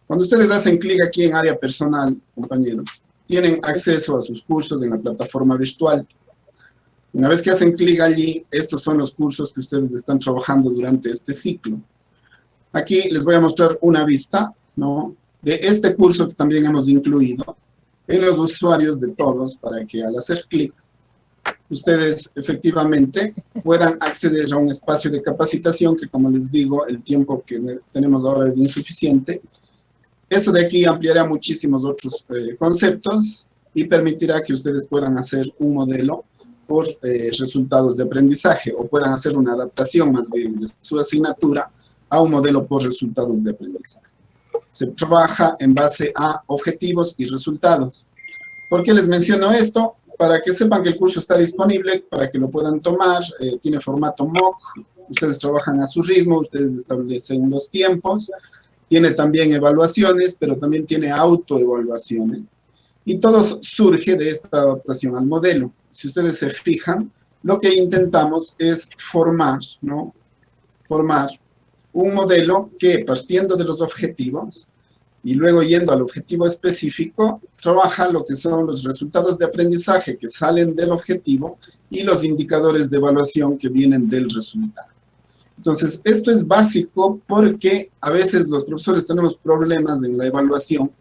Cuando ustedes hacen clic aquí en área personal, compañeros, tienen acceso a sus cursos en la plataforma virtual. Una vez que hacen clic allí, estos son los cursos que ustedes están trabajando durante este ciclo. Aquí les voy a mostrar una vista, ¿no?, de este curso que también hemos incluido en los usuarios de todos, para que al hacer clic, ustedes efectivamente puedan acceder a un espacio de capacitación que, como les digo, el tiempo que tenemos ahora es insuficiente. Esto de aquí ampliará muchísimos otros conceptos y permitirá que ustedes puedan hacer un modelo por resultados de aprendizaje, o puedan hacer una adaptación más bien de su asignatura a un modelo por resultados de aprendizaje. Se trabaja en base a objetivos y resultados. ¿Por qué les menciono esto? Para que sepan que el curso está disponible, para que lo puedan tomar, tiene formato MOOC, ustedes trabajan a su ritmo, ustedes establecen los tiempos, tiene también evaluaciones, pero también tiene autoevaluaciones. Y todo surge de esta adaptación al modelo. Si ustedes se fijan, lo que intentamos es formar, ¿no?, formar un modelo que, partiendo de los objetivos y luego yendo al objetivo específico, trabaja lo que son los resultados de aprendizaje que salen del objetivo y los indicadores de evaluación que vienen del resultado. Entonces, esto es básico porque a veces los profesores tenemos problemas en la evaluación,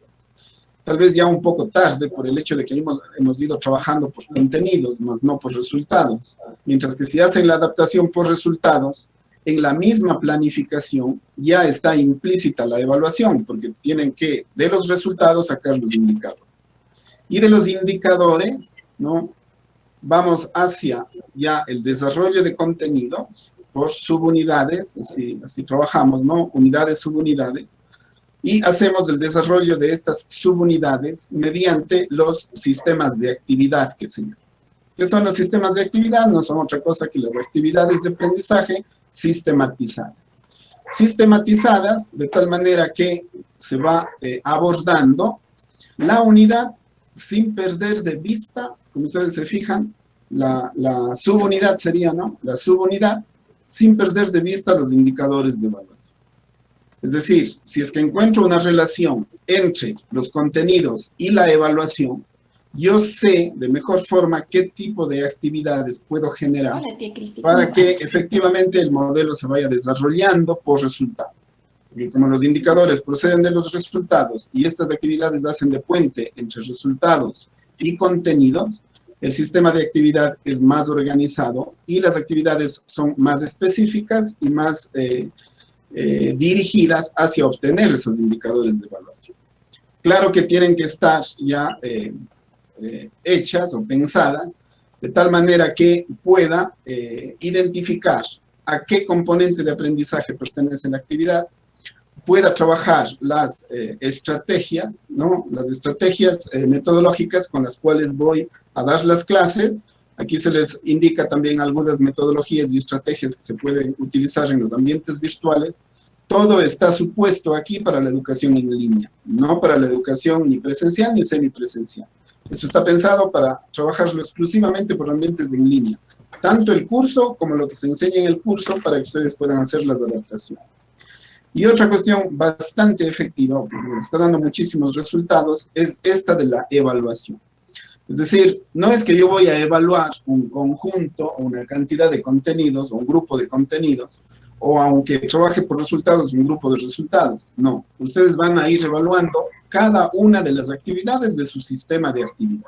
tal vez ya un poco tarde por el hecho de que hemos ido trabajando por contenidos, más no por resultados. Mientras que si hacen la adaptación por resultados, en la misma planificación ya está implícita la evaluación, porque tienen que, de los resultados, sacar los indicadores. Y de los indicadores, ¿no?, vamos hacia ya el desarrollo de contenidos por subunidades, así trabajamos, ¿no?, unidades, subunidades, y hacemos el desarrollo de estas subunidades mediante los sistemas de actividad que se llaman. ¿Qué son los sistemas de actividad? No son otra cosa que las actividades de aprendizaje sistematizadas. Sistematizadas de tal manera que se va abordando la unidad sin perder de vista, como ustedes se fijan, la subunidad sería, ¿no?, la subunidad, sin perder de vista los indicadores de evaluación. Es decir, si es que encuentro una relación entre los contenidos y la evaluación, yo sé de mejor forma qué tipo de actividades puedo generar para que efectivamente el modelo se vaya desarrollando por resultado. Porque como los indicadores proceden de los resultados y estas actividades hacen de puente entre resultados y contenidos, el sistema de actividad es más organizado y las actividades son más específicas y más dirigidas hacia obtener esos indicadores de evaluación. Claro que tienen que estar ya hechas o pensadas de tal manera que pueda identificar a qué componente de aprendizaje pertenece la actividad, pueda trabajar las estrategias, ¿no?, las estrategias metodológicas con las cuales voy a dar las clases. Aquí se les indica también algunas metodologías y estrategias que se pueden utilizar en los ambientes virtuales. Todo está supuesto aquí para la educación en línea, no para la educación ni presencial ni semipresencial. Esto está pensado para trabajarlo exclusivamente por ambientes en línea. Tanto el curso como lo que se enseña en el curso para que ustedes puedan hacer las adaptaciones. Y otra cuestión bastante efectiva, porque nos está dando muchísimos resultados, es esta de la evaluación. Es decir, no es que yo voy a evaluar un conjunto o una cantidad de contenidos o un grupo de contenidos, o aunque trabaje por resultados, un grupo de resultados. No, ustedes van a ir evaluando cada una de las actividades de su sistema de actividad.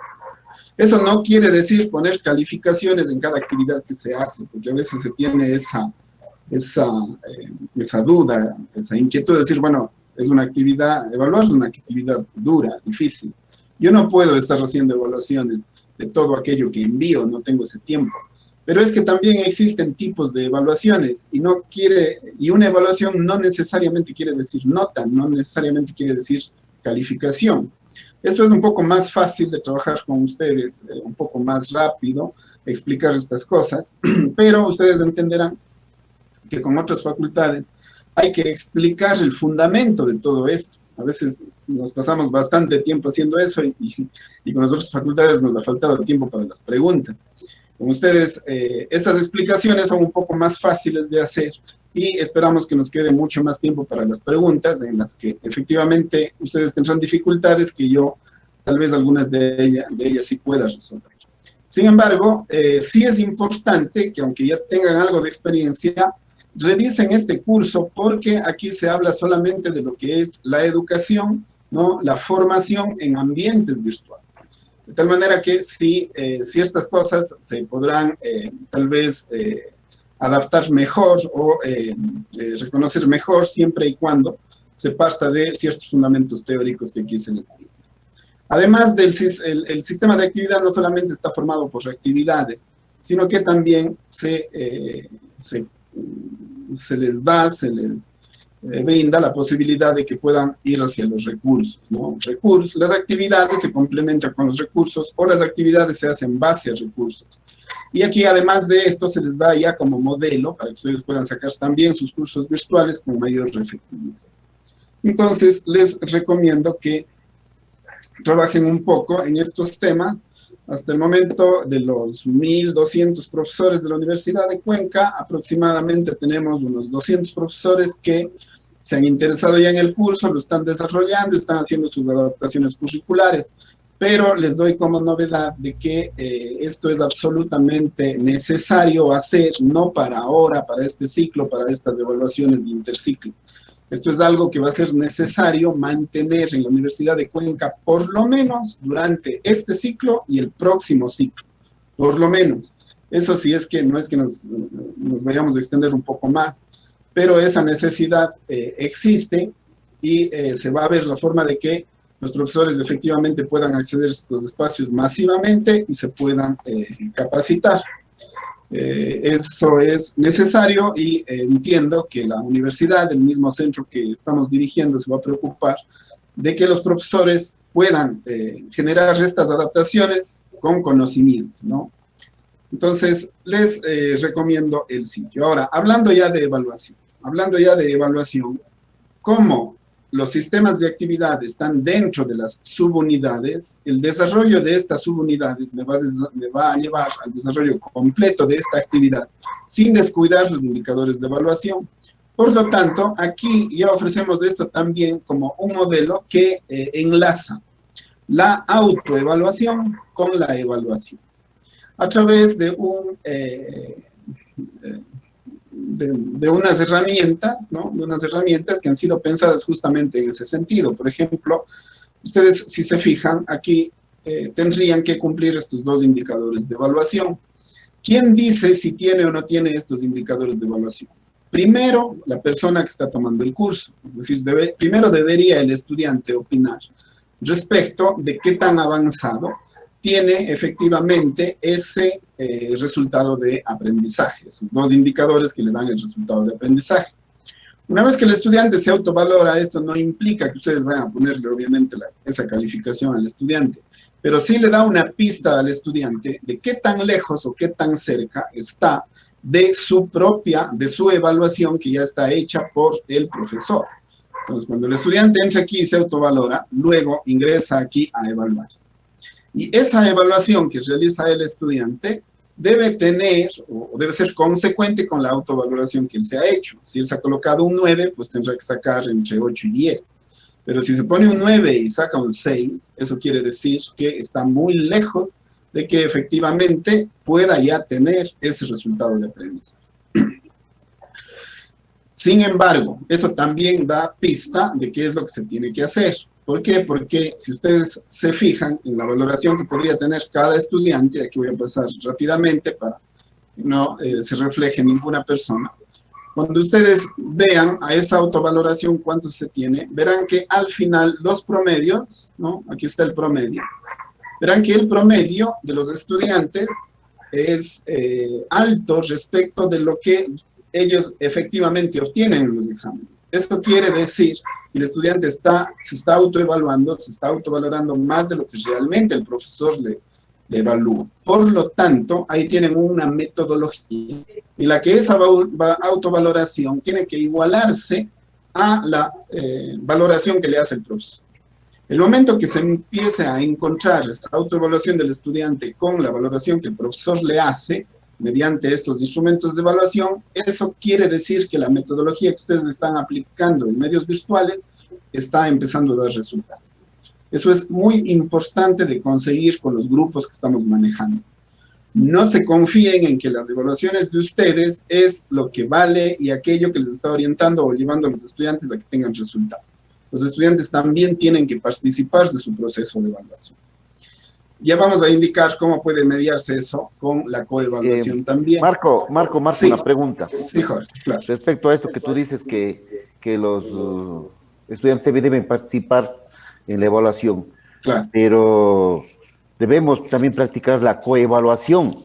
Eso no quiere decir poner calificaciones en cada actividad que se hace, porque a veces se tiene esa duda, esa inquietud de decir, bueno, es una actividad, evaluar es una actividad dura, difícil. Yo no puedo estar haciendo evaluaciones de todo aquello que envío, no tengo ese tiempo. Pero es que también existen tipos de evaluaciones y una evaluación no necesariamente quiere decir nota, no necesariamente quiere decir calificación. Esto es un poco más fácil de trabajar con ustedes, un poco más rápido, explicar estas cosas, pero ustedes entenderán que con otras facultades hay que explicar el fundamento de todo esto. A veces nos pasamos bastante tiempo haciendo eso y con las otras facultades nos ha faltado tiempo para las preguntas. Con ustedes, estas explicaciones son un poco más fáciles de hacer y esperamos que nos quede mucho más tiempo para las preguntas, en las que efectivamente ustedes tendrán dificultades que yo tal vez algunas de ellas sí pueda resolver. Sin embargo, sí es importante que aunque ya tengan algo de experiencia, revisen este curso, porque aquí se habla solamente de lo que es la educación, ¿no? La formación en ambientes virtuales. De tal manera que si estas cosas se podrán tal vez adaptar mejor o reconocer mejor siempre y cuando se parta de ciertos fundamentos teóricos que aquí se les pide. Además, el sistema de actividad no solamente está formado por actividades, sino que también se les brinda la posibilidad de que puedan ir hacia los recursos, ¿no? Las actividades se complementan con los recursos, o las actividades se hacen en base a recursos. Y aquí, además de esto, se les da ya como modelo para que ustedes puedan sacar también sus cursos virtuales con mayor efectividad. Entonces, les recomiendo que trabajen un poco en estos temas. Hasta el momento, de los 1.200 profesores de la Universidad de Cuenca, aproximadamente tenemos unos 200 profesores que se han interesado ya en el curso, lo están desarrollando, están haciendo sus adaptaciones curriculares, pero les doy como novedad de que esto es absolutamente necesario hacer, no para ahora, para este ciclo, para estas evaluaciones de interciclo. Esto es algo que va a ser necesario mantener en la Universidad de Cuenca, por lo menos durante este ciclo y el próximo ciclo, por lo menos. Eso sí, es que no es que nos vayamos a extender un poco más, pero esa necesidad existe, y se va a ver la forma de que los profesores efectivamente puedan acceder a estos espacios masivamente y se puedan capacitar. Eso es necesario, y entiendo que la universidad, el mismo centro que estamos dirigiendo, se va a preocupar de que los profesores puedan generar estas adaptaciones con conocimiento, ¿no? Entonces, les recomiendo el sitio. Ahora, hablando ya de evaluación, ¿cómo los sistemas de actividad están dentro de las subunidades? El desarrollo de estas subunidades me va a llevar al desarrollo completo de esta actividad, sin descuidar los indicadores de evaluación. Por lo tanto, aquí ya ofrecemos esto también como un modelo que enlaza la autoevaluación con la evaluación, a través de unas herramientas, ¿no? De unas herramientas que han sido pensadas justamente en ese sentido. Por ejemplo, ustedes, si se fijan, aquí tendrían que cumplir estos dos indicadores de evaluación. ¿Quién dice si tiene o no tiene estos indicadores de evaluación? Primero, la persona que está tomando el curso. Es decir, primero debería el estudiante opinar respecto de qué tan avanzado tiene efectivamente ese resultado de aprendizaje, esos dos indicadores que le dan el resultado de aprendizaje. Una vez que el estudiante se autovalora, esto no implica que ustedes vayan a ponerle obviamente esa calificación al estudiante, pero sí le da una pista al estudiante de qué tan lejos o qué tan cerca está de su evaluación, que ya está hecha por el profesor. Entonces, cuando el estudiante entra aquí y se autovalora, luego ingresa aquí a evaluarse. Y esa evaluación que realiza el estudiante debe tener, o debe ser consecuente con la autovaloración que él se ha hecho. Si él se ha colocado un 9, pues tendrá que sacar entre 8 y 10. Pero si se pone un 9 y saca un 6, eso quiere decir que está muy lejos de que efectivamente pueda ya tener ese resultado de aprendizaje. Sin embargo, eso también da pista de qué es lo que se tiene que hacer. ¿Por qué? Porque si ustedes se fijan en la valoración que podría tener cada estudiante, aquí voy a pasar rápidamente para que no se refleje ninguna persona. Cuando ustedes vean a esa autovaloración cuánto se tiene, verán que al final los promedios, ¿no? Aquí está el promedio. Verán que el promedio de los estudiantes es alto respecto de lo que ellos efectivamente obtienen en los exámenes. Eso quiere decir que el estudiante se está autoevaluando, se está autovalorando más de lo que realmente el profesor le evalúa. Por lo tanto, ahí tienen una metodología en la que esa autovaloración tiene que igualarse a la valoración que le hace el profesor. El momento que se empiece a encontrar esta autoevaluación del estudiante con la valoración que el profesor le hace, mediante estos instrumentos de evaluación, eso quiere decir que la metodología que ustedes están aplicando en medios virtuales está empezando a dar resultados. Eso es muy importante de conseguir con los grupos que estamos manejando. No se confíen en que las evaluaciones de ustedes es lo que vale y aquello que les está orientando o llevando a los estudiantes a que tengan resultados. Los estudiantes también tienen que participar de su proceso de evaluación. Ya vamos a indicar cómo puede mediarse eso con la coevaluación también. Marco, sí, una pregunta. Sí, Jorge, claro. Respecto a esto que tú dices que los estudiantes deben participar en la evaluación, claro, pero debemos también practicar la coevaluación.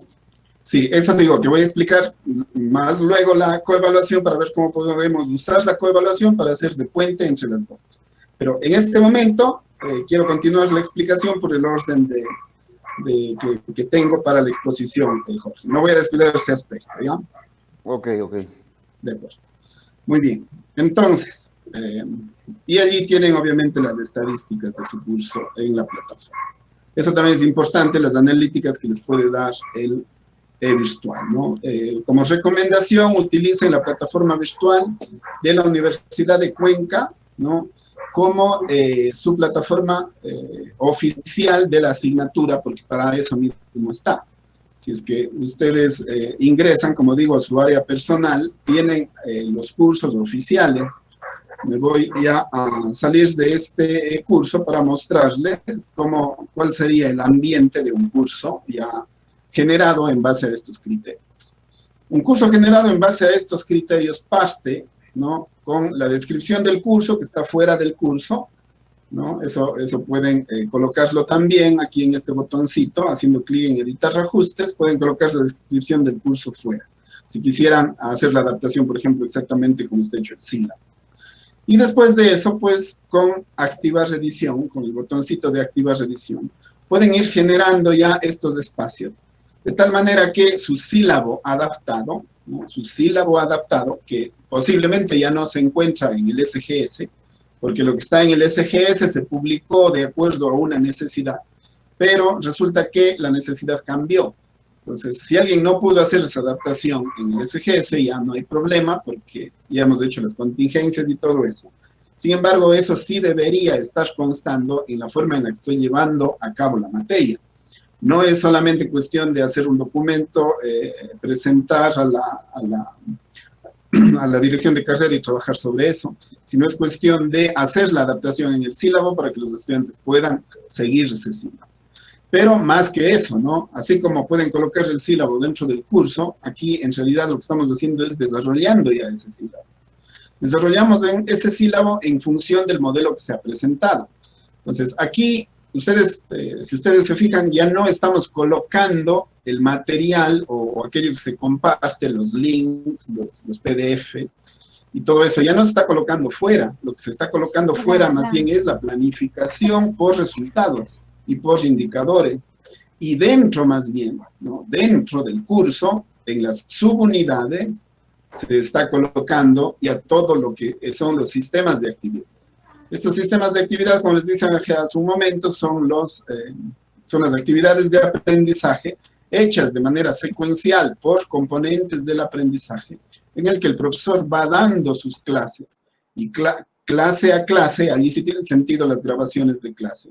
Sí, eso digo, que voy a explicar más luego la coevaluación para ver cómo podemos usar la coevaluación para hacer de puente entre las dos. Pero en este momento quiero continuar la explicación por el orden que tengo para la exposición, Jorge. No voy a descuidar ese aspecto, ¿ya? Ok. De acuerdo. Muy bien. Entonces, y allí tienen obviamente las estadísticas de su curso en la plataforma. Eso también es importante, las analíticas que les puede dar el virtual, ¿no? Como recomendación, utilicen la plataforma virtual de la Universidad de Cuenca, ¿no? Como su plataforma oficial de la asignatura, porque para eso mismo está. Si es que ustedes ingresan, como digo, a su área personal, tienen los cursos oficiales. Me voy ya a salir de este curso para mostrarles cuál sería el ambiente de un curso ya generado en base a estos criterios. Un curso generado en base a estos criterios parte, ¿no?, con la descripción del curso que está fuera del curso, ¿no? Eso pueden colocarlo también aquí en este botoncito, haciendo clic en editar ajustes, pueden colocar la descripción del curso fuera. Si quisieran hacer la adaptación, por ejemplo, exactamente como está hecho en Sílabo. Y después de eso, pues, con activar revisión, con el botoncito de activar revisión, pueden ir generando ya estos espacios, de tal manera que su sílabo adaptado, ¿no?, su sílabo adaptado, que posiblemente ya no se encuentra en el SGS, porque lo que está en el SGS se publicó de acuerdo a una necesidad, pero resulta que la necesidad cambió. Entonces, si alguien no pudo hacer esa adaptación en el SGS, ya no hay problema, porque ya hemos hecho las contingencias y todo eso. Sin embargo, eso sí debería estar constando en la forma en la que estoy llevando a cabo la materia. No es solamente cuestión de hacer un documento, presentar a la dirección de carrera y trabajar sobre eso, sino es cuestión de hacer la adaptación en el sílabo para que los estudiantes puedan seguir ese sílabo. Pero más que eso, ¿no? Así como pueden colocar el sílabo dentro del curso, aquí en realidad lo que estamos haciendo es desarrollando ya ese sílabo. Desarrollamos ese sílabo en función del modelo que se ha presentado. Entonces, aquí, si ustedes se fijan, ya no estamos colocando el material o aquello que se comparte, los links, los PDFs, y todo eso, ya no se está colocando fuera. Lo que se está colocando fuera más bien es la planificación por resultados y por indicadores. Y dentro más bien, ¿no?, dentro del curso, en las subunidades, se está colocando ya todo lo que son los sistemas de actividad. Estos sistemas de actividad, como les dije hace un momento, son las actividades de aprendizaje hechas de manera secuencial por componentes del aprendizaje, en el que el profesor va dando sus clases, y clase a clase, allí sí tienen sentido las grabaciones de clase.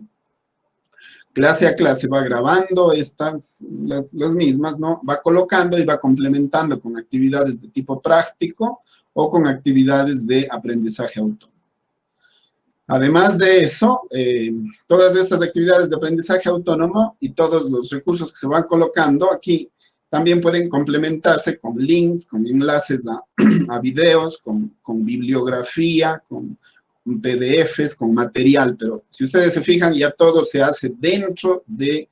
Clase a clase va grabando las mismas, ¿no? Va colocando y va complementando con actividades de tipo práctico o con actividades de aprendizaje autónomo. Además de eso, todas estas actividades de aprendizaje autónomo y todos los recursos que se van colocando aquí también pueden complementarse con links, con enlaces a videos, con bibliografía, con PDFs, con material, pero si ustedes se fijan, ya todo se hace dentro de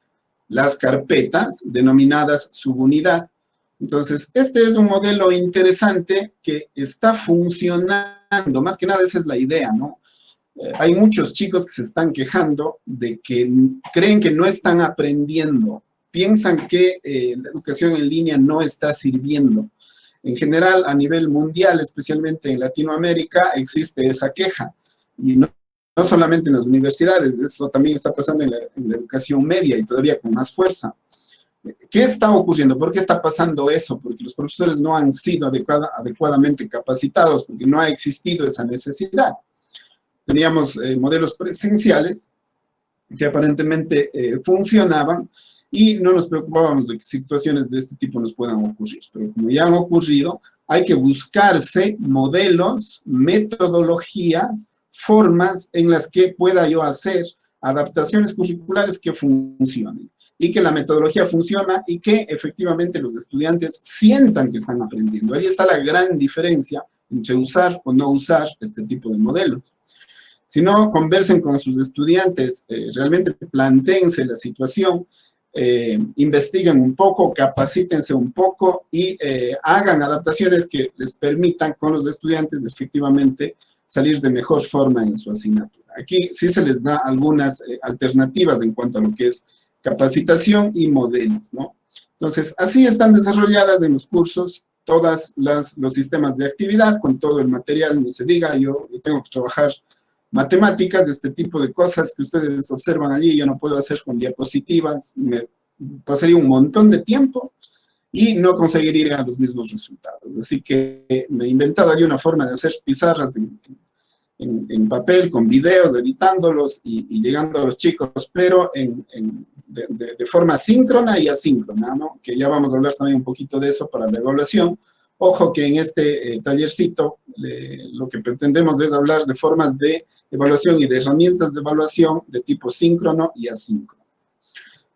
las carpetas denominadas subunidad. Entonces, este es un modelo interesante que está funcionando, más que nada esa es la idea, ¿no? Hay muchos chicos que se están quejando de que creen que no están aprendiendo, piensan que la educación en línea no está sirviendo. En general, a nivel mundial, especialmente en Latinoamérica, existe esa queja. Y no solamente en las universidades, eso también está pasando en la educación media y todavía con más fuerza. ¿Qué está ocurriendo? ¿Por qué está pasando eso? Porque los profesores no han sido adecuadamente capacitados, porque no ha existido esa necesidad. Teníamos modelos presenciales que aparentemente funcionaban y no nos preocupábamos de que situaciones de este tipo nos puedan ocurrir. Pero como ya han ocurrido, hay que buscarse modelos, metodologías, formas en las que pueda yo hacer adaptaciones curriculares que funcionen y que la metodología funciona y que efectivamente los estudiantes sientan que están aprendiendo. Ahí está la gran diferencia entre usar o no usar este tipo de modelos. Si no, conversen con sus estudiantes, realmente plantéense la situación, investiguen un poco, capacítense un poco y hagan adaptaciones que les permitan con los estudiantes efectivamente salir de mejor forma en su asignatura. Aquí sí se les da algunas alternativas en cuanto a lo que es capacitación y modelos, ¿no? Entonces, así están desarrolladas en los cursos todos los sistemas de actividad, con todo el material, ni se diga, yo tengo que trabajar matemáticas, este tipo de cosas que ustedes observan allí, yo no puedo hacer con diapositivas, me pasaría un montón de tiempo y no conseguiría los mismos resultados. Así que me he inventado allí una forma de hacer pizarras en papel, con videos, editándolos y llegando a los chicos, pero de forma síncrona y asíncrona, ¿no? Que ya vamos a hablar también un poquito de eso para la evaluación. Ojo que en este tallercito lo que pretendemos es hablar de formas de evaluación y de herramientas de evaluación de tipo síncrono y asíncrono.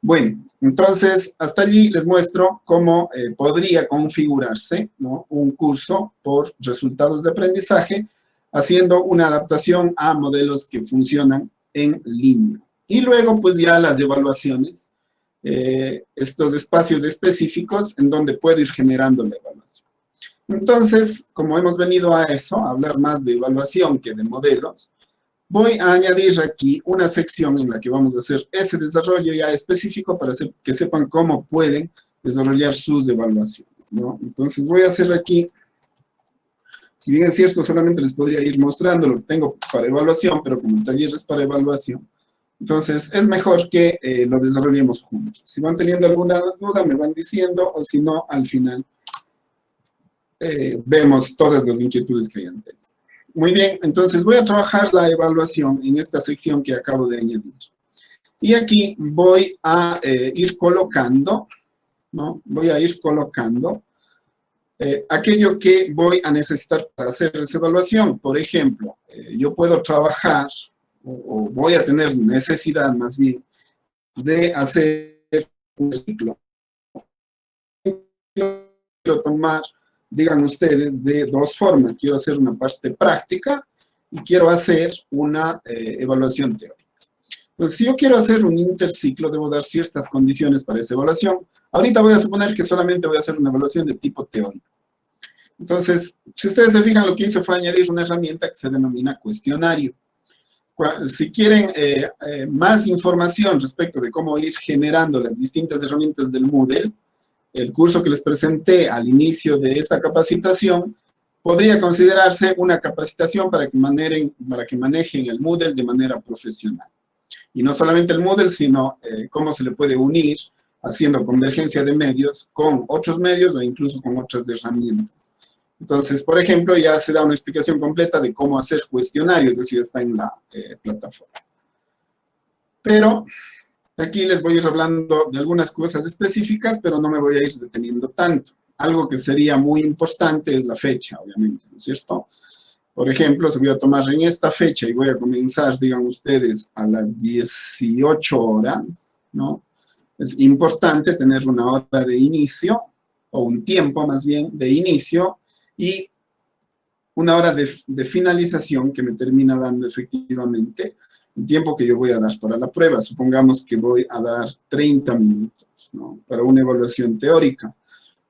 Bueno, entonces hasta allí les muestro cómo podría configurarse, ¿no?, un curso por resultados de aprendizaje, haciendo una adaptación a modelos que funcionan en línea. Y luego, pues ya las evaluaciones, estos espacios específicos en donde puedo ir generando la evaluación. Entonces, como hemos venido a eso, a hablar más de evaluación que de modelos, voy a añadir aquí una sección en la que vamos a hacer ese desarrollo ya específico para que sepan cómo pueden desarrollar sus evaluaciones, ¿no? Entonces voy a hacer aquí, si bien es cierto, solamente les podría ir mostrando lo que tengo para evaluación, pero como el taller es para evaluación, entonces es mejor que lo desarrollemos juntos. Si van teniendo alguna duda, me van diciendo, o si no, al final vemos todas las inquietudes que hayan tenido. Muy bien, entonces voy a trabajar la evaluación en esta sección que acabo de añadir. Y aquí voy a ir colocando, ¿no? Voy a ir colocando aquello que voy a necesitar para hacer esa evaluación. Por ejemplo, yo puedo trabajar, o voy a tener necesidad más bien, de hacer un ciclo. Quiero tomar, digan ustedes, de dos formas. Quiero hacer una parte práctica y quiero hacer una evaluación teórica. Entonces, si yo quiero hacer un interciclo, debo dar ciertas condiciones para esa evaluación. Ahorita voy a suponer que solamente voy a hacer una evaluación de tipo teórico. Entonces, si ustedes se fijan, lo que hice fue añadir una herramienta que se denomina cuestionario. Si quieren más información respecto de cómo ir generando las distintas herramientas del Moodle, el curso que les presenté al inicio de esta capacitación podría considerarse una capacitación para que manejen el Moodle de manera profesional. Y no solamente el Moodle, sino cómo se le puede unir haciendo convergencia de medios con otros medios o incluso con otras herramientas. Entonces, por ejemplo, ya se da una explicación completa de cómo hacer cuestionarios, eso ya está en la plataforma. Pero aquí les voy a ir hablando de algunas cosas específicas, pero no me voy a ir deteniendo tanto. Algo que sería muy importante es la fecha, obviamente, ¿no es cierto? Por ejemplo, si voy a tomar en esta fecha y voy a comenzar, digan ustedes, a las 18 horas, ¿no? Es importante tener una hora de inicio, o un tiempo más bien de inicio, y una hora de finalización que me termina dando efectivamente el tiempo que yo voy a dar para la prueba. Supongamos que voy a dar 30 minutos, ¿no?, para una evaluación teórica.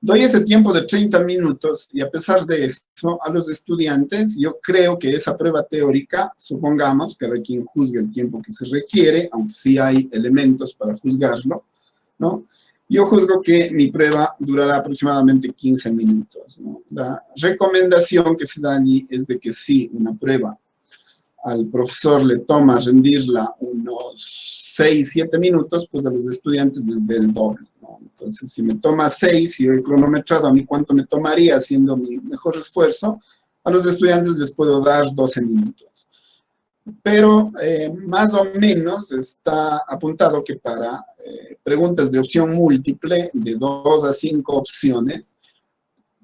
Doy ese tiempo de 30 minutos y a pesar de eso, a los estudiantes, yo creo que esa prueba teórica, supongamos, cada quien juzga el tiempo que se requiere, aunque sí hay elementos para juzgarlo, ¿no? Yo juzgo que mi prueba durará aproximadamente 15 minutos, ¿no? La recomendación que se da allí es de que si una prueba al profesor le toma rendirla unos 6, 7 minutos, pues a los estudiantes les dé el doble, ¿no? ¿no? Entonces, si me toma 6 y yo he cronometrado a mí cuánto me tomaría haciendo mi mejor esfuerzo, a los estudiantes les puedo dar 12 minutos. Pero más o menos está apuntado que para preguntas de opción múltiple, de 2 a 5 opciones,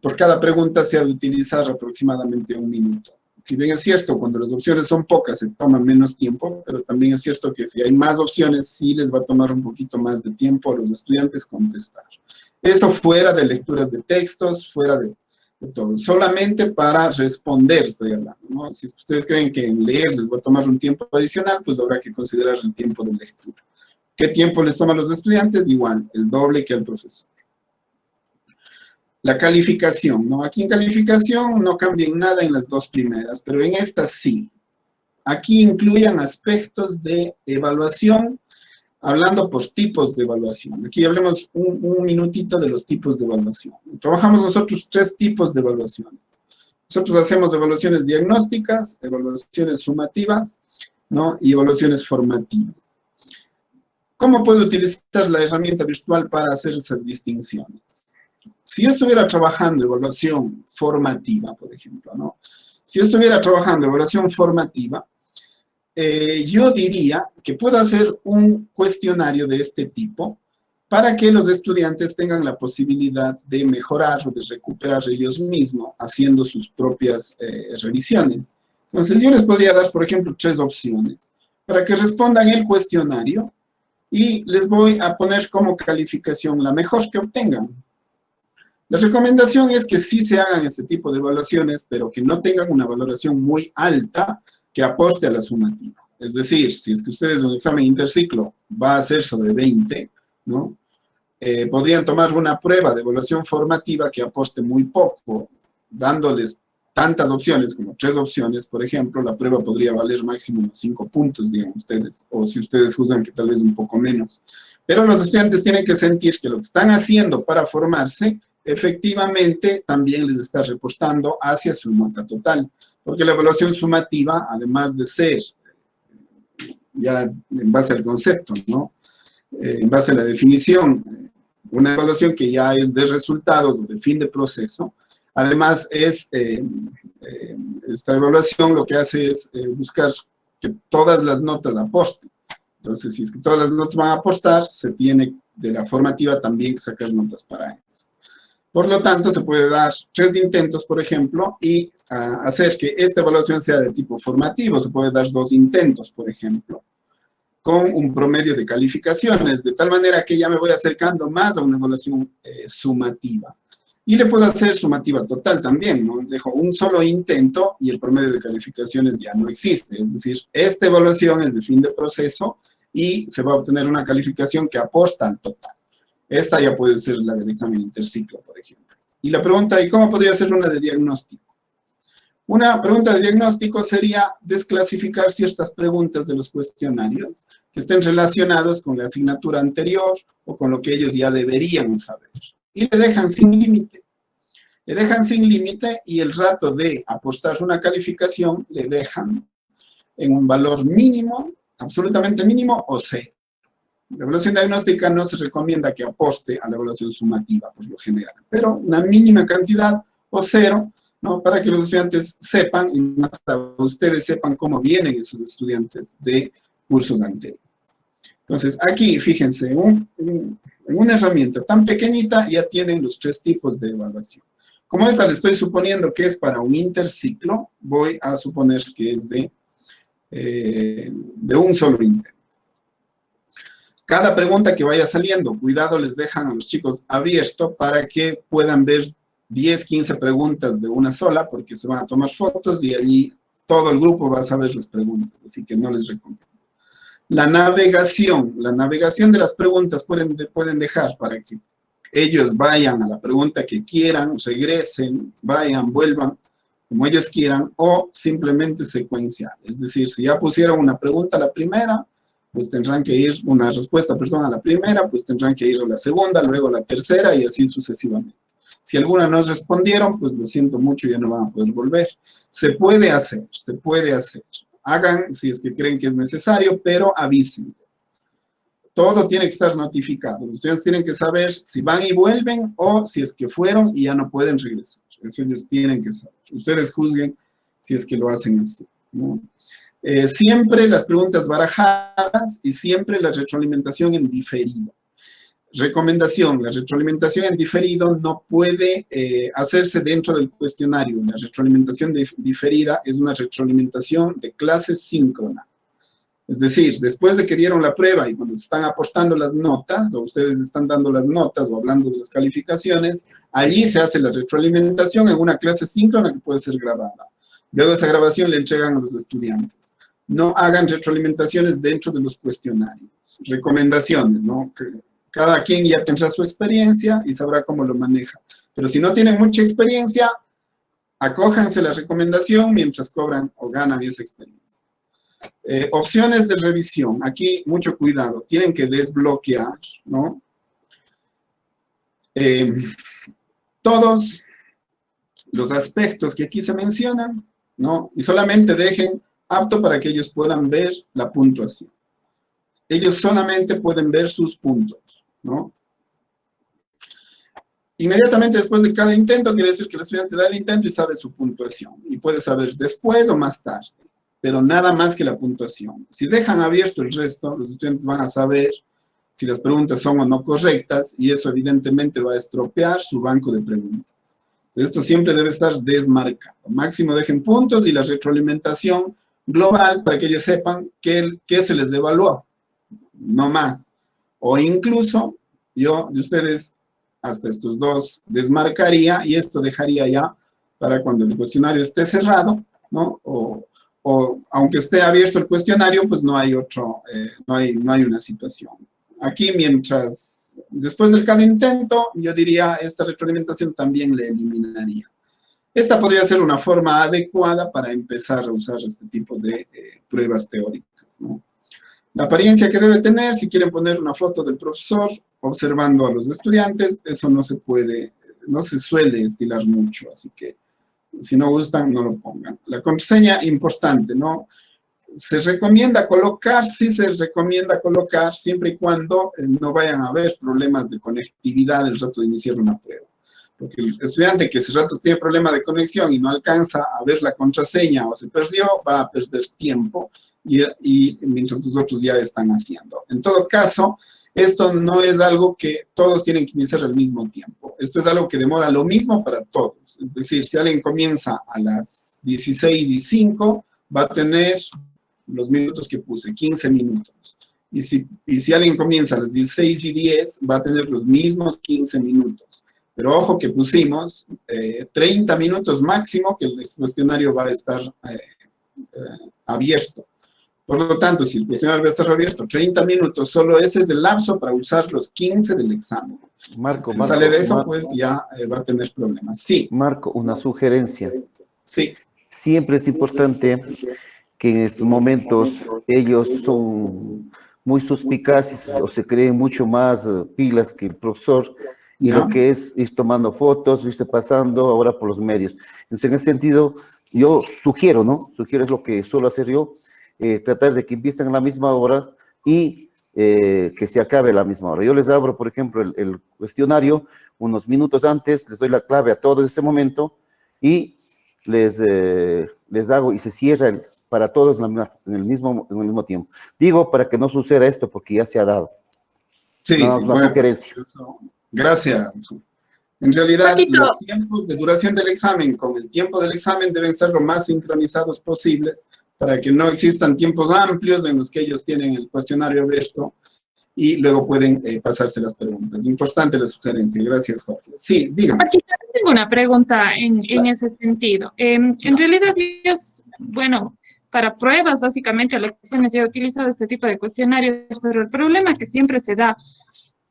por cada pregunta se ha de utilizar aproximadamente 1 minuto. Si bien es cierto, cuando las opciones son pocas se toma menos tiempo, pero también es cierto que si hay más opciones, sí les va a tomar un poquito más de tiempo a los estudiantes contestar. Eso fuera de lecturas de textos, fuera de todo. Solamente para responder estoy hablando, ¿no? Si ustedes creen que en leer les va a tomar un tiempo adicional, pues habrá que considerar el tiempo de lectura. ¿Qué tiempo les toma a los estudiantes? Igual, el doble que al profesor. La calificación, ¿no? Aquí en calificación no cambia en nada en las 2 primeras, pero en esta sí. Aquí incluyen aspectos de evaluación, hablando por tipos de evaluación. Aquí hablemos un minutito de los tipos de evaluación. Trabajamos nosotros 3 tipos de evaluaciones. Nosotros hacemos evaluaciones diagnósticas, evaluaciones sumativas, ¿no? Y evaluaciones formativas. ¿Cómo puedo utilizar la herramienta virtual para hacer esas distinciones? Si yo estuviera trabajando evaluación formativa, por ejemplo, ¿no? Si yo estuviera trabajando evaluación formativa, yo diría que puedo hacer un cuestionario de este tipo para que los estudiantes tengan la posibilidad de mejorar o de recuperar ellos mismos haciendo sus propias revisiones. Entonces, yo les podría dar, por ejemplo, 3 opciones para que respondan el cuestionario y les voy a poner como calificación la mejor que obtengan. La recomendación es que sí se hagan este tipo de evaluaciones, pero que no tengan una valoración muy alta que aposte a la sumativa. Es decir, si es que ustedes un examen interciclo va a ser sobre 20, ¿no? Podrían tomar una prueba de evaluación formativa que aposte muy poco, dándoles tantas opciones como 3 opciones, por ejemplo, la prueba podría valer máximo unos 5 puntos, digan ustedes, o si ustedes juzgan que tal vez un poco menos. Pero los estudiantes tienen que sentir que lo que están haciendo para formarse efectivamente también les está reportando hacia su nota total, porque la evaluación sumativa, además de ser ya en base al concepto, ¿no? En base a la definición, una evaluación que ya es de resultados o de fin de proceso, además es, esta evaluación lo que hace es buscar que todas las notas aposten. Entonces, si es que todas las notas van a apostar, se tiene de la formativa también que sacar notas para eso. Por lo tanto, se puede dar 3 intentos, por ejemplo, y hacer que esta evaluación sea de tipo formativo. Se puede dar 2 intentos, por ejemplo, con un promedio de calificaciones, de tal manera que ya me voy acercando más a una evaluación sumativa. Y le puedo hacer sumativa total también, ¿no? Dejo un solo intento y el promedio de calificaciones ya no existe. Es decir, esta evaluación es de fin de proceso y se va a obtener una calificación que aposta al total. Esta ya puede ser la del examen interciclo, por ejemplo. Y la pregunta, ¿y cómo podría ser una de diagnóstico? Una pregunta de diagnóstico sería desclasificar ciertas preguntas de los cuestionarios que estén relacionados con la asignatura anterior o con lo que ellos ya deberían saber. Y le dejan sin límite. Le dejan sin límite y el rato de apostar una calificación le dejan en un valor mínimo, absolutamente mínimo o cero. La evaluación diagnóstica no se recomienda que aposte a la evaluación sumativa, por lo general, pero una mínima cantidad o cero, ¿no? Para que los estudiantes sepan, y más ustedes sepan cómo vienen esos estudiantes de cursos anteriores. Entonces, aquí, fíjense, en una herramienta tan pequeñita ya tienen los 3 tipos de evaluación. Como esta le estoy suponiendo que es para un interciclo, voy a suponer que es de un solo intento. Cada pregunta que vaya saliendo, cuidado, les dejan a los chicos abierto para que puedan ver 10, 15 preguntas de una sola, porque se van a tomar fotos y allí todo el grupo va a saber las preguntas, así que no les recomiendo. La navegación de las preguntas pueden dejar para que ellos vayan a la pregunta que quieran, regresen, vayan, vuelvan, como ellos quieran, o simplemente secuenciar. Es decir, si ya pusieron una pregunta a la primera, pues tendrán que ir una respuesta, perdón, a la primera, pues tendrán que ir a la segunda, luego a la tercera y así sucesivamente. Si alguna no respondieron, pues lo siento mucho, ya no van a poder volver. Se puede hacer, se puede hacer. Hagan si es que creen que es necesario, pero avisen. Todo tiene que estar notificado. Los estudiantes tienen que saber si van y vuelven o si es que fueron y ya no pueden regresar. Eso ellos tienen que saber. Ustedes juzguen si es que lo hacen así, ¿no? Siempre las preguntas barajadas y siempre la retroalimentación en diferido. Recomendación, la retroalimentación en diferido no puede hacerse dentro del cuestionario. La retroalimentación diferida es una retroalimentación de clase síncrona. Es decir, después de que dieron la prueba y cuando están aportando las notas, o ustedes están dando las notas o hablando de las calificaciones, allí se hace la retroalimentación en una clase síncrona que puede ser grabada. Luego esa grabación le entregan a los estudiantes. No hagan retroalimentaciones dentro de los cuestionarios. Recomendaciones, ¿no? Cada quien ya tendrá su experiencia y sabrá cómo lo maneja. Pero si no tienen mucha experiencia, acójanse la recomendación mientras cobran o ganan esa experiencia. Opciones de revisión. Aquí, mucho cuidado. Tienen que desbloquear, ¿no? Todos los aspectos que aquí se mencionan, ¿no? Y solamente dejen apto para que ellos puedan ver la puntuación. Ellos solamente pueden ver sus puntos, ¿no? Inmediatamente después de cada intento, quiere decir que el estudiante da el intento y sabe su puntuación. Y puede saber después o más tarde, pero nada más que la puntuación. Si dejan abierto el resto, los estudiantes van a saber si las preguntas son o no correctas y eso evidentemente va a estropear su banco de preguntas. Entonces, esto siempre debe estar desmarcado. Máximo dejen puntos y la retroalimentación global para que ellos sepan qué se les evaluó, no más. O incluso yo de ustedes hasta estos dos desmarcaría y esto dejaría ya para cuando el cuestionario esté cerrado, ¿no? O aunque esté abierto el cuestionario, pues no hay no hay una situación. Aquí después de cada intento, yo diría, esta retroalimentación también le eliminaría. Esta podría ser una forma adecuada para empezar a usar este tipo de pruebas teóricas, ¿no? La apariencia que debe tener, si quieren poner una foto del profesor observando a los estudiantes, eso no se puede, no se suele estilar mucho, así que si no gustan, no lo pongan. La contraseña, importante, ¿no? Se recomienda colocar, sí se recomienda colocar, siempre y cuando no vayan a haber problemas de conectividad el rato de iniciar una prueba. Porque el estudiante que ese rato tiene problema de conexión y no alcanza a ver la contraseña o se perdió, va a perder tiempo y mientras los otros ya están haciendo. En todo caso, esto no es algo que todos tienen que iniciar al mismo tiempo. Esto es algo que demora lo mismo para todos. Es decir, si alguien comienza a las 16:05, va a tener los minutos que puse, 15 minutos. Y si alguien comienza a las 16:10, va a tener los mismos 15 minutos. Pero ojo que pusimos 30 minutos máximo que el cuestionario va a estar abierto. Por lo tanto, si el cuestionario va a estar abierto 30 minutos, solo ese es el lapso para usar los 15 del examen. Marco, si sale de eso, pues ya va a tener problemas. Sí. Marco, una sugerencia. Sí. Siempre es importante que en estos momentos ellos son muy suspicaces o se creen mucho más pilas que el profesor y lo que es ir tomando fotos, irse pasando ahora por los medios. Entonces, en ese sentido, yo sugiero, ¿no? Sugiero es lo que suelo hacer yo, tratar de que empiecen a la misma hora y que se acabe a la misma hora. Yo les abro, por ejemplo, el cuestionario unos minutos antes, les doy la clave a todos en ese momento y les hago y se cierra para todos en el mismo tiempo. Digo para que no suceda esto porque ya se ha dado. Sí, no, sí, una sugerencia. Gracias. En realidad, los tiempos de duración del examen con el tiempo del examen deben estar lo más sincronizados posibles para que no existan tiempos amplios en los que ellos tienen el cuestionario abierto y luego pueden pasarse las preguntas. Importante la sugerencia. Gracias, Jorge. Sí, dígame. Aquí tengo una pregunta en ese sentido. En realidad, bueno, para pruebas, básicamente, lecciones, yo he utilizado este tipo de cuestionarios, pero el problema que siempre se da,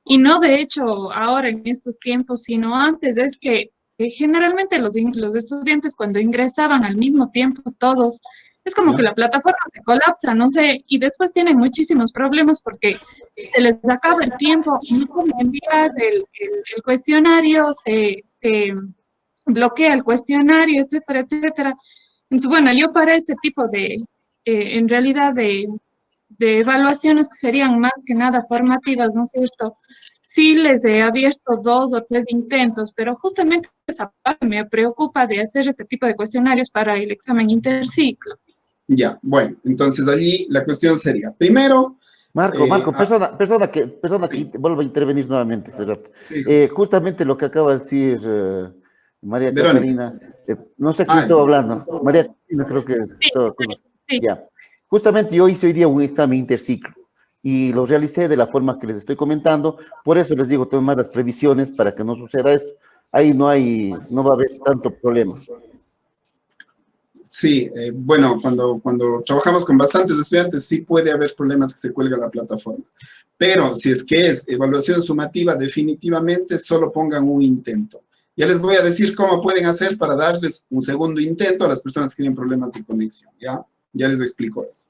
y no de hecho ahora en estos tiempos, sino antes, es que generalmente los estudiantes cuando ingresaban al mismo tiempo todos, es como que la plataforma se colapsa, no sé, y después tienen muchísimos problemas porque se les acaba el tiempo, no pueden enviar el cuestionario, se bloquea el cuestionario, etcétera, etcétera. Entonces, bueno, yo para ese tipo de, en realidad, de evaluaciones que serían más que nada formativas, ¿no es cierto? Sí les he abierto 2 o 3 intentos, pero justamente esa parte me preocupa de hacer este tipo de cuestionarios para el examen interciclo. Ya, bueno, entonces allí la cuestión sería, primero, Marco, perdona que sí, vuelva a intervenir nuevamente ese rato. sí, Jorge. Justamente lo que acaba de decir María Verónica. Catarina, no sé quién Ah, estaba sí. hablando, María Catarina creo que estaba con nosotros. Sí, Ya, justamente yo hice hoy día un examen interciclo y lo realicé de la forma que les estoy comentando, por eso les digo, tomar las previsiones para que no suceda esto. Ahí no va a haber tanto problema. Sí, bueno, cuando trabajamos con bastantes estudiantes sí puede haber problemas que se cuelga la plataforma. Pero si es que es evaluación sumativa, definitivamente solo pongan un intento. Ya les voy a decir cómo pueden hacer para darles un segundo intento a las personas que tienen problemas de conexión, ¿ya? Ya les explico eso.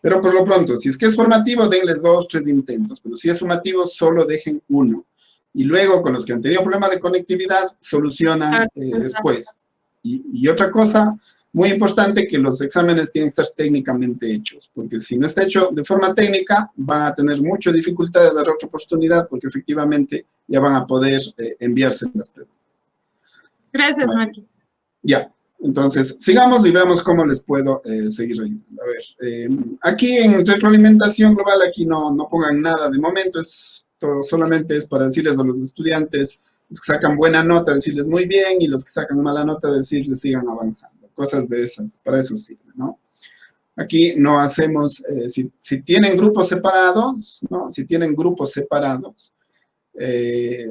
Pero por lo pronto, si es que es formativo, denles 2, 3 intentos. Pero si es sumativo, solo dejen uno. Y luego, con los que han tenido problemas de conectividad, solucionan después. Y otra cosa muy importante, que los exámenes tienen que estar técnicamente hechos, porque si no está hecho de forma técnica, van a tener mucha dificultad de dar otra oportunidad, porque efectivamente ya van a poder enviarse las preguntas. gracias, Vale. Marquita. Ya, entonces sigamos y veamos cómo les puedo seguir ayudando. A ver, aquí en retroalimentación global, aquí no pongan nada de momento, esto solamente es para decirles a los estudiantes, los que sacan buena nota, decirles muy bien, y los que sacan mala nota, decirles sigan avanzando. Cosas de esas, para eso sirve, ¿no? Aquí no hacemos, si tienen grupos separados, ¿no? Si tienen grupos separados,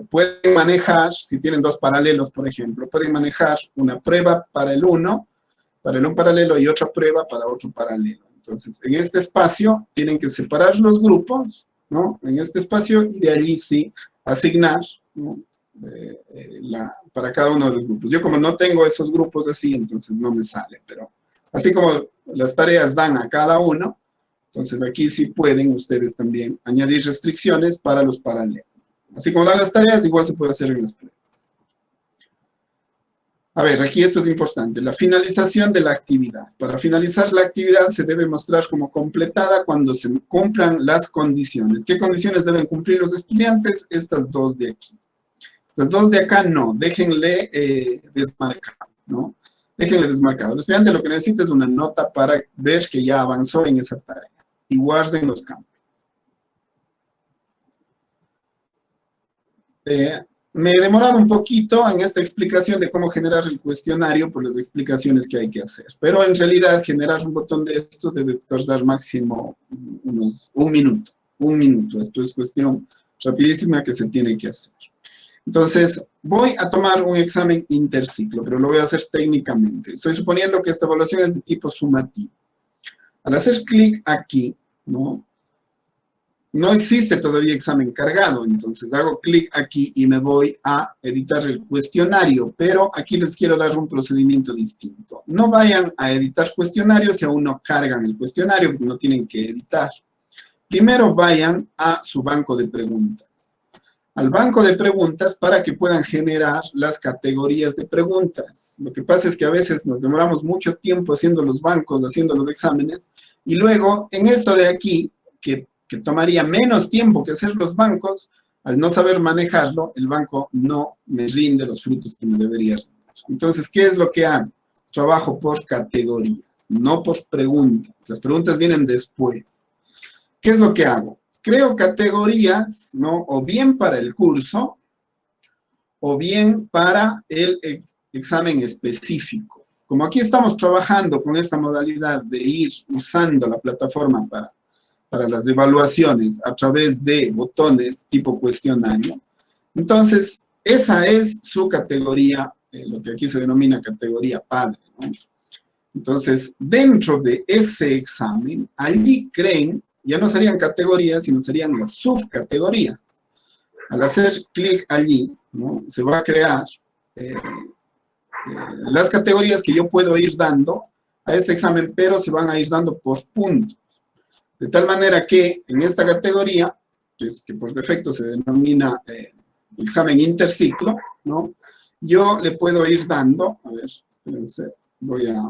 pueden manejar, si tienen 2 paralelos, por ejemplo, pueden manejar una prueba para el uno paralelo y otra prueba para otro paralelo. Entonces, en este espacio tienen que separar los grupos, ¿no? En este espacio, y de allí sí asignar, ¿no? Para cada uno de los grupos. Yo como no tengo esos grupos así, entonces no me sale, pero así como las tareas dan a cada uno, entonces aquí sí pueden ustedes también añadir restricciones para los paralelos. Así como dan las tareas, igual se puede hacer en las pruebas. A ver, aquí esto es importante, la finalización de la actividad. Para finalizar la actividad se debe mostrar como completada cuando se cumplan las condiciones. ¿Qué condiciones deben cumplir los estudiantes? Estas 2 de aquí. Estas 2 de acá no, déjenle desmarcado, ¿no? Déjenle desmarcado. El estudiante lo que necesita es una nota para ver que ya avanzó en esa tarea. Y guarden los campos. Me he demorado un poquito en esta explicación de cómo generar el cuestionario por las explicaciones que hay que hacer. Pero en realidad generar un botón de esto debe tardar máximo unos un minuto. Un minuto. Esto es cuestión rapidísima que se tiene que hacer. Entonces, voy a tomar un examen interciclo, pero lo voy a hacer técnicamente. Estoy suponiendo que esta evaluación es de tipo sumativo. Al hacer clic aquí, ¿no? No existe todavía examen cargado, entonces hago clic aquí y me voy a editar el cuestionario, pero aquí les quiero dar un procedimiento distinto. No vayan a editar cuestionarios si aún no cargan el cuestionario, porque no tienen que editar. Primero vayan a su banco de preguntas. Al banco de preguntas para que puedan generar las categorías de preguntas. Lo que pasa es que a veces nos demoramos mucho tiempo haciendo los bancos, haciendo los exámenes, y luego en esto de aquí, que tomaría menos tiempo que hacer los bancos, al no saber manejarlo, el banco no me rinde los frutos que me debería dar. Entonces, ¿qué es lo que hago? Trabajo por categorías, no por preguntas. Las preguntas vienen después. ¿Qué es lo que hago? Creo categorías, ¿no? O bien para el curso, o bien para el examen específico. Como aquí estamos trabajando con esta modalidad de ir usando la plataforma para las evaluaciones a través de botones tipo cuestionario, entonces esa es su categoría, lo que aquí se denomina categoría padre, ¿no? Entonces, dentro de ese examen, allí creen, ya no serían categorías, sino serían las subcategorías. Al hacer clic allí, ¿no? Se va a crear las categorías que yo puedo ir dando a este examen, pero se van a ir dando por puntos. De tal manera que en esta categoría, que por defecto se denomina examen interciclo, ¿no? Yo le puedo ir dando, a ver, espérense, voy a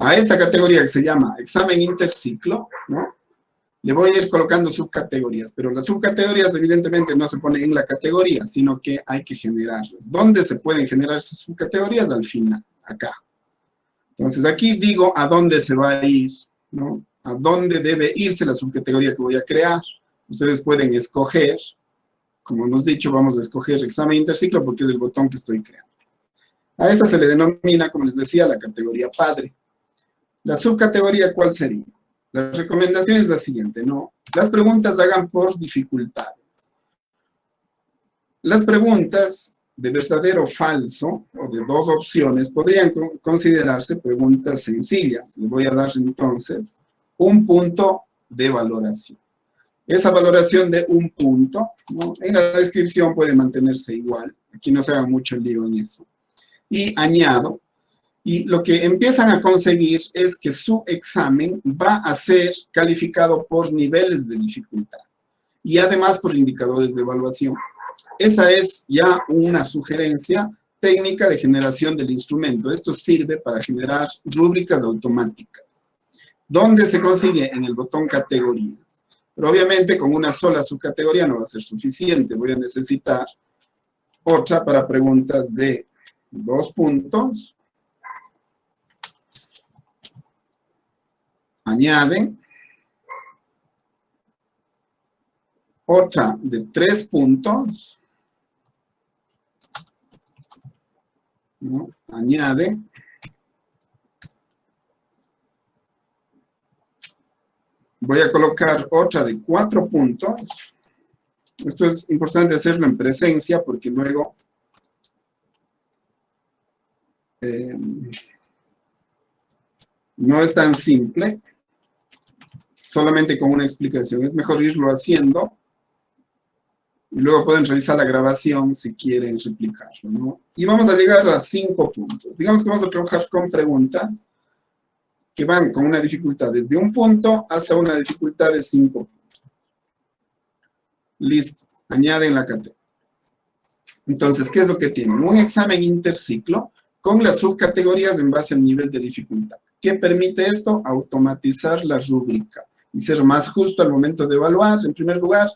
A esta categoría que se llama examen interciclo, ¿no? Le voy a ir colocando subcategorías, pero las subcategorías evidentemente no se ponen en la categoría, sino que hay que generarlas. ¿Dónde se pueden generar esas subcategorías? Al final, acá. Entonces aquí digo a dónde se va a ir, ¿no? A dónde debe irse la subcategoría que voy a crear. Ustedes pueden escoger, como hemos dicho, vamos a escoger examen interciclo porque es el botón que estoy creando. A esa se le denomina, como les decía, la categoría padre. La subcategoría, ¿cuál sería? La recomendación es la siguiente, ¿no? Las preguntas hagan por dificultades. Las preguntas de verdadero o falso, o de dos opciones, podrían considerarse preguntas sencillas. Les voy a dar entonces un punto de valoración. Esa valoración de un punto, ¿no? En la descripción puede mantenerse igual. Aquí no se haga mucho lío en eso. Y añado, y lo que empiezan a conseguir es que su examen va a ser calificado por niveles de dificultad y además por indicadores de evaluación. Esa es ya una sugerencia técnica de generación del instrumento. Esto sirve para generar rúbricas automáticas. ¿Dónde se consigue? En el botón categorías. Pero obviamente con una sola subcategoría no va a ser suficiente. Voy a necesitar otra para preguntas de 2 puntos. Añade. Otra de 3 puntos. ¿No? Añade. Voy a colocar otra de 4 puntos. Esto es importante hacerlo en presencia porque luego no es tan simple, solamente con una explicación. Es mejor irlo haciendo y luego pueden revisar la grabación si quieren replicarlo, ¿no? Y vamos a llegar a 5 puntos. Digamos que vamos a trabajar con preguntas que van con una dificultad desde 1 punto hasta una dificultad de 5 puntos. Listo. Añaden la categoría. Entonces, ¿qué es lo que tienen? Un examen interciclo con las subcategorías en base al nivel de dificultad. ¿Qué permite esto? Automatizar la rúbrica y ser más justo al momento de evaluar, en primer lugar,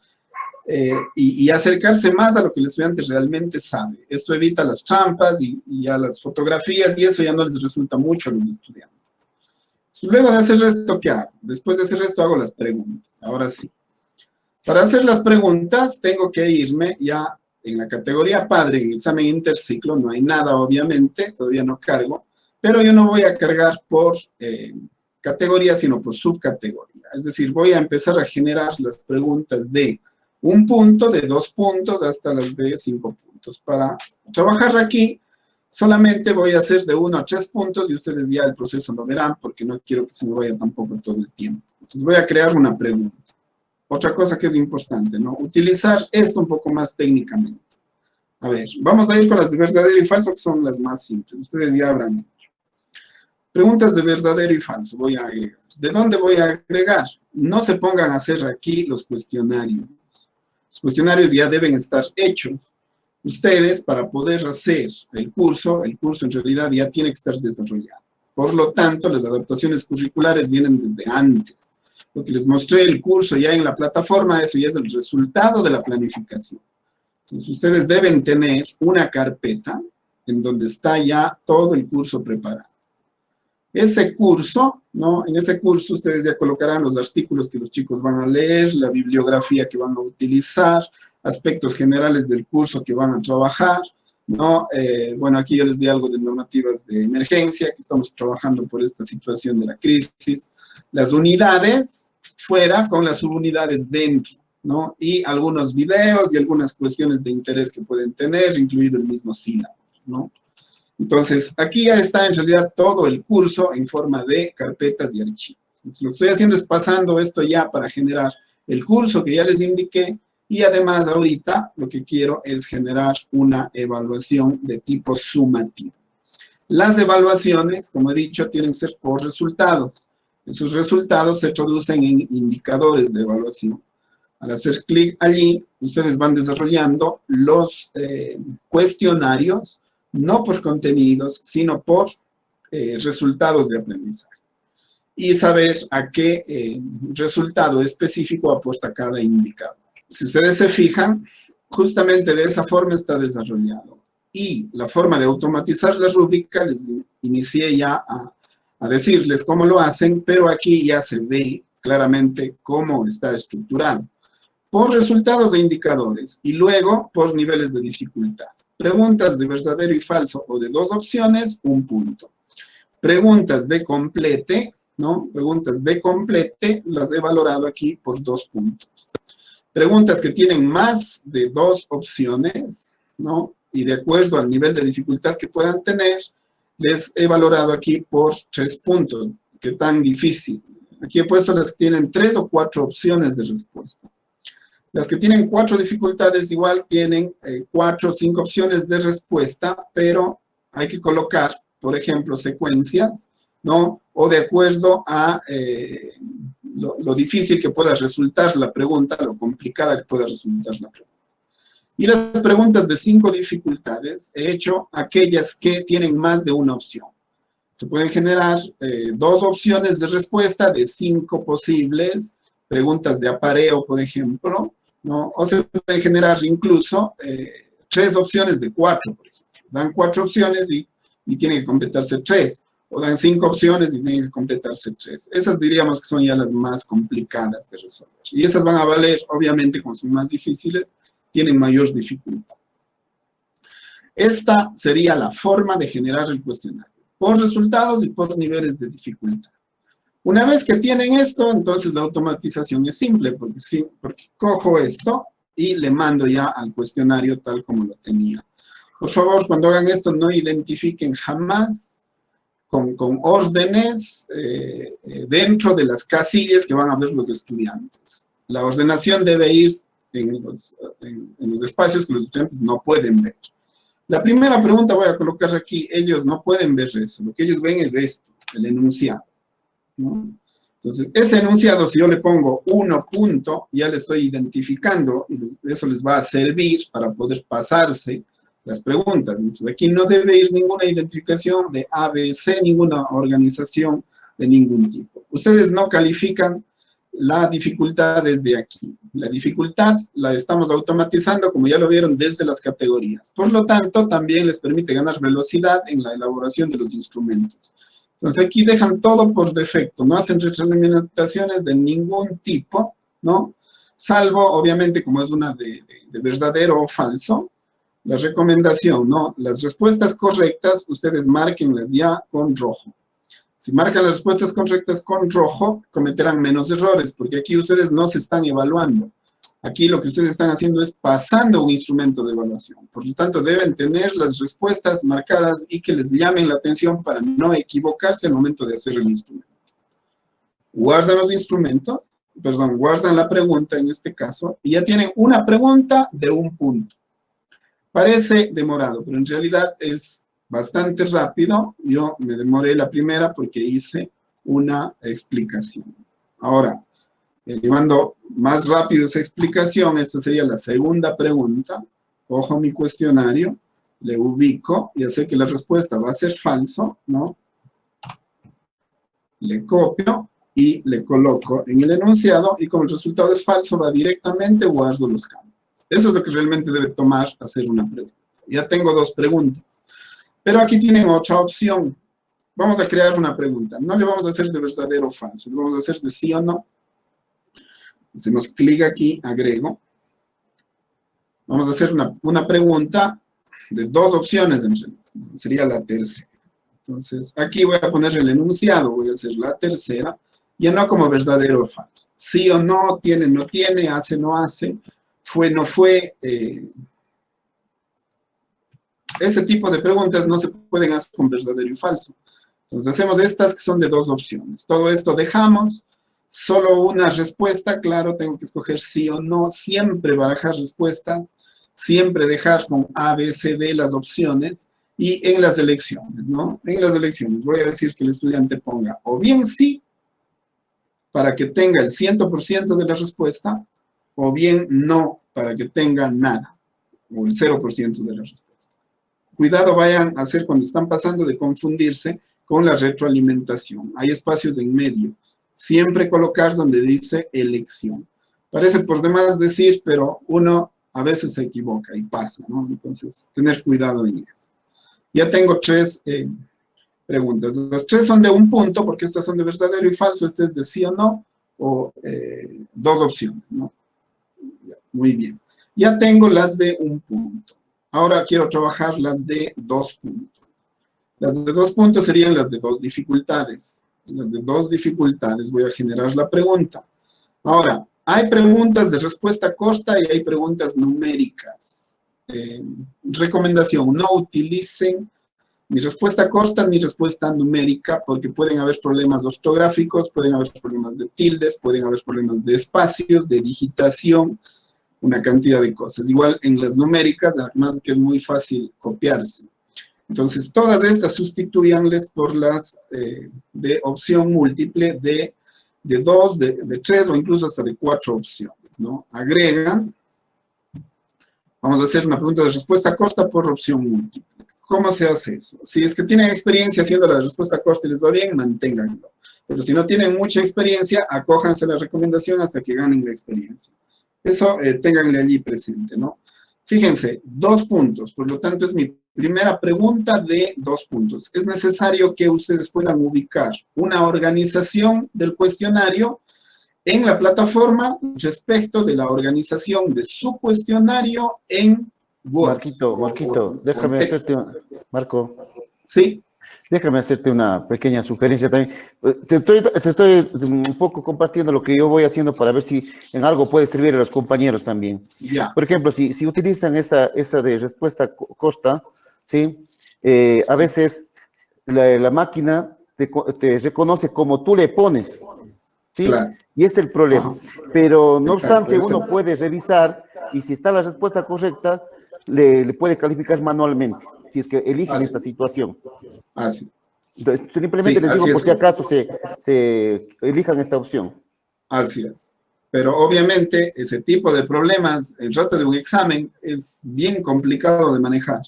y acercarse más a lo que el estudiante realmente sabe. Esto evita las trampas y a las fotografías, y eso ya no les resulta mucho a los estudiantes. Luego de hacer esto, ¿qué hago? Después de hacer esto, hago las preguntas. Ahora sí. Para hacer las preguntas, tengo que irme ya en la categoría padre, en examen interciclo. No hay nada, obviamente, todavía no cargo, pero yo no voy a cargar por categoría, sino por subcategoría. Es decir, voy a empezar a generar las preguntas de 1 punto, de 2 puntos, hasta las de 5 puntos. Para trabajar aquí, solamente voy a hacer de 1 a 3 puntos y ustedes ya el proceso lo verán porque no quiero que se me vaya tampoco todo el tiempo. Entonces voy a crear una pregunta. Otra cosa que es importante, ¿no? Utilizar esto un poco más técnicamente. A ver, vamos a ir con las de verdadero y falso, que son las más simples. Ustedes ya habrán hecho. Preguntas de verdadero y falso. Voy a agregar. ¿De dónde voy a agregar? No se pongan a hacer aquí los cuestionarios. Los cuestionarios ya deben estar hechos. Ustedes, para poder hacer el curso en realidad ya tiene que estar desarrollado. Por lo tanto, las adaptaciones curriculares vienen desde antes. Lo que les mostré el curso ya en la plataforma, eso ya es el resultado de la planificación. Entonces, ustedes deben tener una carpeta en donde está ya todo el curso preparado. Ese curso, ¿no? En ese curso ustedes ya colocarán los artículos que los chicos van a leer, la bibliografía que van a utilizar, aspectos generales del curso que van a trabajar, ¿no? Bueno, aquí yo les di algo de normativas de emergencia, que estamos trabajando por esta situación de la crisis. Las unidades fuera con las subunidades dentro, ¿no? Y algunos videos y algunas cuestiones de interés que pueden tener, incluido el mismo sílabo, ¿no? Entonces, aquí ya está en realidad todo el curso en forma de carpetas y archivos. Entonces, lo que estoy haciendo es pasando esto ya para generar el curso que ya les indiqué, y además ahorita lo que quiero es generar una evaluación de tipo sumativo. Las evaluaciones, como he dicho, tienen que ser por resultados. Esos resultados se traducen en indicadores de evaluación. Al hacer clic allí, ustedes van desarrollando los cuestionarios, no por contenidos, sino por resultados de aprendizaje. y saber a qué resultado específico apuesta cada indicador. Si ustedes se fijan, justamente de esa forma está desarrollado. Y la forma de automatizar la rúbrica, les inicié ya a decirles cómo lo hacen, pero aquí ya se ve claramente cómo está estructurado. Por resultados de indicadores y luego por niveles de dificultad. Preguntas de verdadero y falso o de dos opciones, 1 punto. Preguntas de complete, ¿no? Preguntas de complete las he valorado aquí por 2 puntos. Preguntas que tienen más de 2 opciones, ¿no? Y de acuerdo al nivel de dificultad que puedan tener, les he valorado aquí por 3 puntos. ¿Qué tan difícil? Aquí he puesto las que tienen 3 o 4 opciones de respuesta. Las que tienen 4 dificultades igual tienen 4 o 5 opciones de respuesta, pero hay que colocar, por ejemplo, secuencias, ¿no? O de acuerdo a lo difícil que pueda resultar la pregunta, lo complicada que pueda resultar la pregunta. Y las preguntas de 5 dificultades, he hecho aquellas que tienen más de una opción. Se pueden generar 2 opciones de respuesta de 5 posibles, preguntas de apareo, por ejemplo, ¿no? O se pueden generar incluso 3 opciones de 4, por ejemplo. Dan 4 opciones y tienen que completarse 3. O dan 5 opciones y tienen que completarse 3. Esas diríamos que son ya las más complicadas de resolver. Y esas van a valer, obviamente, como son más difíciles, tienen mayor dificultad. Esta sería la forma de generar el cuestionario, por resultados y por niveles de dificultad. Una vez que tienen esto, entonces la automatización es simple, porque cojo esto y le mando ya al cuestionario tal como lo tenía. Por favor, cuando hagan esto, no identifiquen jamás con órdenes dentro de las casillas que van a ver los estudiantes. La ordenación debe ir en los espacios que los estudiantes no pueden ver. La primera pregunta voy a colocar aquí, ellos no pueden ver eso, lo que ellos ven es esto, el enunciado, ¿no? Entonces, ese enunciado, si yo le pongo 1 punto, ya le estoy identificando, y eso les va a servir para poder pasarse las preguntas. Entonces, aquí no debe ir ninguna identificación de A, B, C, ninguna organización de ningún tipo. Ustedes no califican la dificultad desde aquí. La dificultad la estamos automatizando, como ya lo vieron, desde las categorías. Por lo tanto, también les permite ganar velocidad en la elaboración de los instrumentos. Entonces, aquí dejan todo por defecto, no hacen retroalimentaciones de ningún tipo, ¿no? Salvo, obviamente, como es una de verdadero o falso, la recomendación, ¿no? Las respuestas correctas, ustedes márquenlas ya con rojo. Si marcan las respuestas correctas con rojo, cometerán menos errores, porque aquí ustedes no se están evaluando. Aquí lo que ustedes están haciendo es pasando un instrumento de evaluación. Por lo tanto, deben tener las respuestas marcadas y que les llamen la atención para no equivocarse al momento de hacer el instrumento. Guardan los instrumentos, guardan la pregunta en este caso, y ya tienen una pregunta de 1 punto. Parece demorado, pero en realidad es bastante rápido. Yo me demoré la primera porque hice una explicación. Ahora, llevando más rápido esa explicación, esta sería la segunda pregunta. Cojo mi cuestionario, le ubico, ya sé que la respuesta va a ser falso, ¿no? Le copio y le coloco en el enunciado, y como el resultado es falso, va directamente, guardo los campos. Eso es lo que realmente debe tomar hacer una pregunta. Ya tengo 2 preguntas. Pero aquí tienen otra opción. Vamos a crear una pregunta. No le vamos a hacer de verdadero o falso. Le vamos a hacer de sí o no. Hacemos clic aquí, agrego. Vamos a hacer una pregunta de 2 opciones. Sería la tercera. Entonces, aquí voy a poner el enunciado. Voy a hacer la tercera. Ya no como verdadero o falso. Sí o no, tiene, no tiene, hace, no hace, fue, no fue. Ese tipo de preguntas no se pueden hacer con verdadero y falso. Entonces hacemos estas que son de 2 opciones. Todo esto dejamos, solo una respuesta, claro, tengo que escoger sí o no, siempre barajar respuestas, siempre dejar con A, B, C, D las opciones, y en las elecciones, ¿no? En las elecciones voy a decir que el estudiante ponga o bien sí, para que tenga el 100% de la respuesta, o bien no, para que tenga nada, o el 0% de la respuesta. Cuidado vayan a hacer cuando están pasando de confundirse con la retroalimentación. Hay espacios en medio. Siempre colocar donde dice elección. Parece por demás decir, pero uno a veces se equivoca y pasa, ¿no? Entonces, tener cuidado en eso. Ya tengo 3 preguntas. Las 3 son de un punto, porque estas son de verdadero y falso. Este es de sí o no, o 2 opciones, ¿no? Muy bien. Ya tengo las de un punto. Ahora quiero trabajar las de 2 puntos. Las de 2 puntos serían las de 2 dificultades. Las de 2 dificultades voy a generar la pregunta. Ahora, hay preguntas de respuesta corta y hay preguntas numéricas. Recomendación, no utilicen ni respuesta corta ni respuesta numérica, porque pueden haber problemas ortográficos, pueden haber problemas de tildes, pueden haber problemas de espacios, de digitación, una cantidad de cosas. Igual en las numéricas, además que es muy fácil copiarse. Entonces, todas estas sustituyanles por las de opción múltiple de 2, de 3 o incluso hasta de 4 opciones, ¿no? Agregan. Vamos a hacer una pregunta de respuesta corta por opción múltiple. ¿Cómo se hace eso? Si es que tienen experiencia haciendo la respuesta corta y les va bien, manténganlo. Pero si no tienen mucha experiencia, acójanse a la recomendación hasta que ganen la experiencia. Eso ténganle allí presente, ¿no? Fíjense, 2 puntos, por lo tanto es mi primera pregunta de 2 puntos. Es necesario que ustedes puedan ubicar una organización del cuestionario en la plataforma respecto de la organización de su cuestionario en Word. Marquito, déjame hacerte Marco. Sí. Déjame hacerte una pequeña sugerencia también. Te estoy un poco compartiendo lo que yo voy haciendo para ver si en algo puede servir a los compañeros también. Ya. Por ejemplo, si utilizan esa de respuesta corta, ¿sí? A veces la máquina te reconoce como tú le pones, ¿sí? Claro. Y es el problema. Ajá. Pero no obstante, uno puede revisar y si está la respuesta correcta, le puede calificar manualmente, si es que eligen esta situación. Así. Entonces, simplemente les digo por si acaso se elijan esta opción. Así es. Pero obviamente ese tipo de problemas, el rato de un examen, es bien complicado de manejar.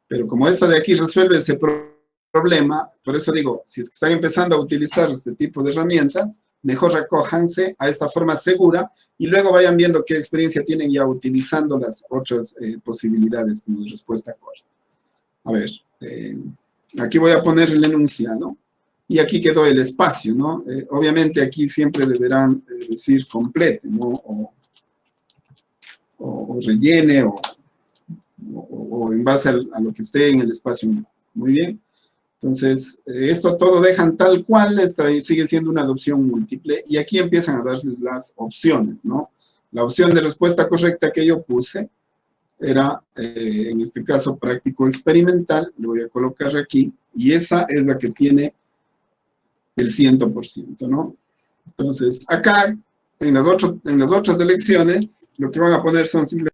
Pero como esta de aquí resuelve ese problema, por eso digo, si es que están empezando a utilizar este tipo de herramientas, mejor recójanse a esta forma segura y luego vayan viendo qué experiencia tienen ya utilizando las otras posibilidades como de respuesta corta. A ver, aquí voy a poner el enunciado y aquí quedó el espacio, ¿no? Obviamente aquí siempre deberán decir complete, ¿no? O rellene o en base a lo que esté en el espacio. Muy bien. Entonces, esto todo dejan tal cual, esta sigue siendo una adopción múltiple, y aquí empiezan a darles las opciones, ¿no? La opción de respuesta correcta que yo puse era, en este caso, práctico experimental, lo voy a colocar aquí, y esa es la que tiene el 100%, ¿no? Entonces, acá, en las otras elecciones, lo que van a poner son simplemente